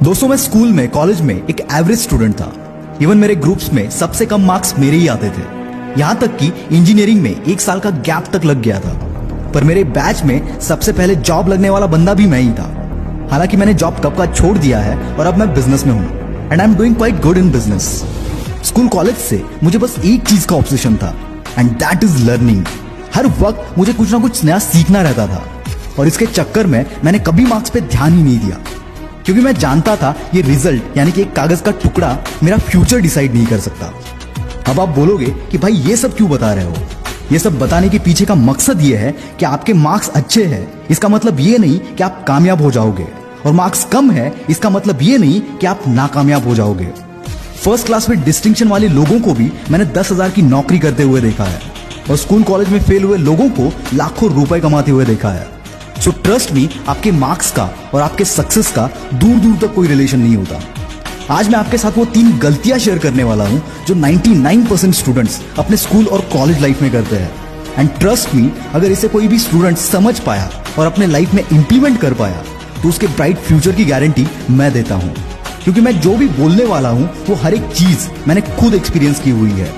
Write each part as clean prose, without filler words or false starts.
दोस्तों मैं स्कूल में कॉलेज में एक एवरेज स्टूडेंट था। इवन मेरे ग्रुप्स में सबसे कम मार्क्स मेरे ही आते थे। यहाँ तक कि इंजीनियरिंग में 1 साल का गैप तक लग गया था। पर मेरे बैच में सबसे पहले जॉब लगने वाला बंदा भी मैं ही था। हालांकि मैंने जॉब कब का छोड़ दिया है और अब मैं बिजनेस में हूँ and I am doing quite good in business. School college से मुझे बस एक चीज का ऑब्सेशन था एंड दैट इज लर्निंग। हर वक्त मुझे कुछ ना कुछ नया सीखना रहता था और इसके चक्कर में मैंने कभी मार्क्स पे ध्यान ही नहीं दिया, क्योंकि मैं जानता था ये रिजल्ट यानी कि एक कागज का टुकड़ा मेरा फ्यूचर डिसाइड नहीं कर सकता। अब आप बोलोगे कि भाई ये सब क्यों बता रहे हो? ये सब बताने के पीछे का मकसद ये है कि आपके मार्क्स अच्छे हैं इसका मतलब ये नहीं कि आप कामयाब हो जाओगे, और मार्क्स कम है इसका मतलब ये नहीं कि आप नाकामयाब हो जाओगे। फर्स्ट क्लास में डिस्टिंक्शन वाले लोगों को भी मैंने 10,000 की नौकरी करते हुए देखा है और स्कूल कॉलेज में फेल हुए लोगों को लाखों रुपए कमाते हुए देखा है। सो ट्रस्ट मी, आपके मार्क्स का और आपके सक्सेस का दूर दूर तक कोई रिलेशन नहीं होता। आज मैं आपके साथ वो 3 गलतियां शेयर करने वाला हूं जो 99% स्टूडेंट्स अपने स्कूल और कॉलेज लाइफ में करते हैं। एंड ट्रस्ट मी, अगर इसे कोई भी स्टूडेंट समझ पाया और अपने लाइफ में इंप्लीमेंट कर पाया तो उसके ब्राइट फ्यूचर की गारंटी मैं देता हूं, क्योंकि मैं जो भी बोलने वाला हूं वो हर एक चीज मैंने खुद एक्सपीरियंस की हुई है।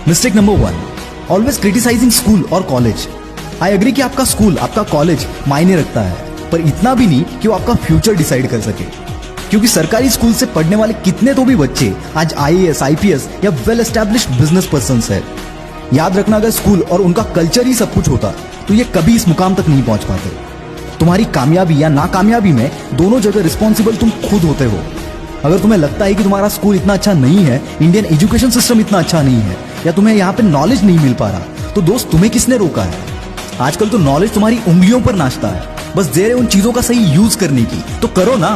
Mistake number 1, always criticising school और कॉलेज। आई एग्री कि आपका स्कूल, आपका कॉलेज मायने रखता है, पर इतना भी नहीं कि वो आपका फ्यूचर डिसाइड कर सके। क्योंकि सरकारी स्कूल से पढ़ने वाले कितने तो भी बच्चे आज IAS, IPS या वेल एस्टैब्लिश्ड बिजनेस पर्संस है। याद रखना, अगर स्कूल और उनका कल्चर ही सब कुछ होता तो ये कभी इस मुकाम तक नहीं पहुंच पाते। तुम्हारी कामयाबी या नाकामयाबी में दोनों जगह रिस्पॉन्सिबल तुम खुद होते हो। अगर तुम्हें लगता है कि तुम्हारा स्कूल इतना अच्छा नहीं है, इंडियन एजुकेशन सिस्टम इतना अच्छा नहीं है, या तुम्हें यहाँ पे नॉलेज नहीं मिल पा रहा, तो दोस्त तुम्हें किसने रोका है? आजकल तो नॉलेज तुम्हारी उंगलियों पर नाचता है। बस देर है उन चीजों का सही यूज करने की, तो करो ना।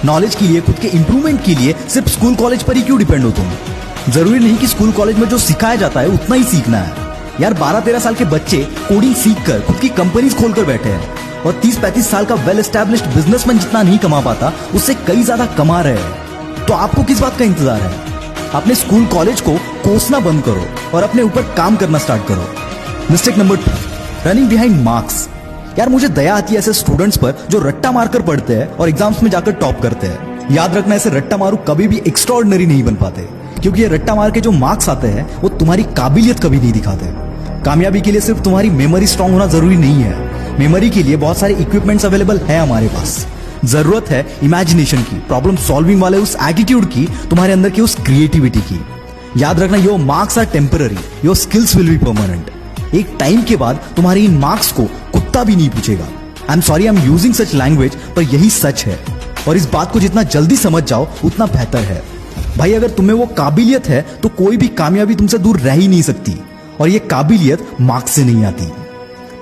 नॉलेज के लिए, खुद के इंप्रूवमेंट के लिए सिर्फ स्कूल कॉलेज पर ही क्यों डिपेंड हो तुम? जरूरी नहीं कि स्कूल कॉलेज में जो सिखाया जाता है उतना ही सीखना है। यार 12-13 साल के बच्चे कोडिंग सीखकर खुद की कंपनीज खोलकर बैठे हैं और 30-35 साल का वेल एस्टैब्लिश्ड बिजनेसमैन जितना नहीं कमा पाता उससे कई ज्यादा कमा रहे हैं। तो आपको किस बात का इंतजार है? अपने स्कूल कॉलेज को कोसना बंद करो और अपने ऊपर काम करना स्टार्ट करो। Mistake number 2, running behind marks. यार मुझे दया आती है ऐसे स्टूडेंट्स पर जो रट्टा मारकर पढ़ते हैं और एग्जाम्स में जाकर टॉप करते हैं। याद रखना, ऐसे रट्टा मारू कभी भी एक्स्ट्राऑर्डिनरी नहीं बन पाते, क्योंकि ये रट्टा मार के जो मार्क्स आते हैं वो तुम्हारी काबिलियत कभी नहीं दिखाते। कामयाबी के लिए सिर्फ तुम्हारी मेमोरी स्ट्रांग होना जरूरी नहीं है। मेमोरी के लिए बहुत सारे इक्विपमेंट्स अवेलेबल है हमारे पास। जरूरत है इमेजिनेशन की, प्रॉब्लम सॉल्विंग वाले उस एटीट्यूड की, तुम्हारे अंदर की उस क्रिएटिविटी की। याद रखना, your marks are temporary, your skills will be permanent. एक टाइम के बाद तुम्हारे इन मार्क्स को कुत्ता भी नहीं पूछेगा। I am sorry, I am using such language, पर यही सच है और इस बात को जितना जल्दी समझ जाओ उतना बेहतर है। भाई अगर तुम्हें वो काबिलियत है तो कोई भी कामयाबी तुमसे दूर रह ही नहीं सकती, और ये काबिलियत मार्क्स से नहीं आती।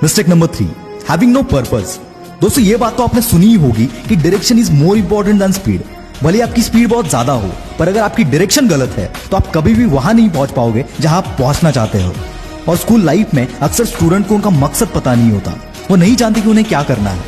Mistake number 3, having no purpose. दोस्तों ये बात तो आपने सुनी ही होगी कि direction is more important than speed. भले आपकी स्पीड बहुत ज्यादा हो, पर अगर आपकी डायरेक्शन गलत है तो आप कभी भी वहां नहीं पहुंच पाओगे जहां आप पहुंचना चाहते हो। और स्कूल लाइफ में अक्सर स्टूडेंट को उनका मकसद पता नहीं होता, वो नहीं जानते कि उन्हें क्या करना है।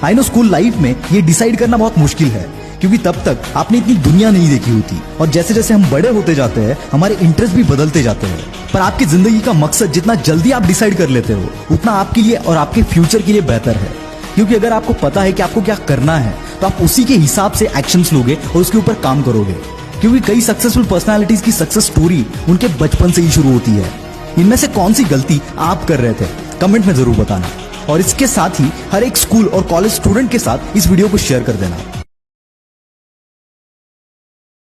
आई नो स्कूल लाइफ में ये डिसाइड करना बहुत मुश्किल है, क्योंकि तब तक आपने इतनी दुनिया नहीं देखी होती और जैसे जैसे हम बड़े होते जाते हैं हमारे इंटरेस्ट भी बदलते जाते हैं। पर आपकी जिंदगी का मकसद जितना जल्दी आप डिसाइड कर लेते हो उतना आपके लिए और आपके फ्यूचर के लिए बेहतर है। क्योंकि अगर आपको पता है कि आपको क्या करना है तो आप उसी के हिसाब से एक्शंस लोगे और उसके ऊपर काम करोगे। क्योंकि कई सक्सेसफुल पर्सनालिटीज की सक्सेस स्टोरी उनके बचपन से ही शुरू होती है। इनमें से कौन सी गलती आप कर रहे थे कमेंट में जरूर बताना, और इसके साथ ही हर एक स्कूल और कॉलेज स्टूडेंट के साथ इस वीडियो को शेयर कर देना।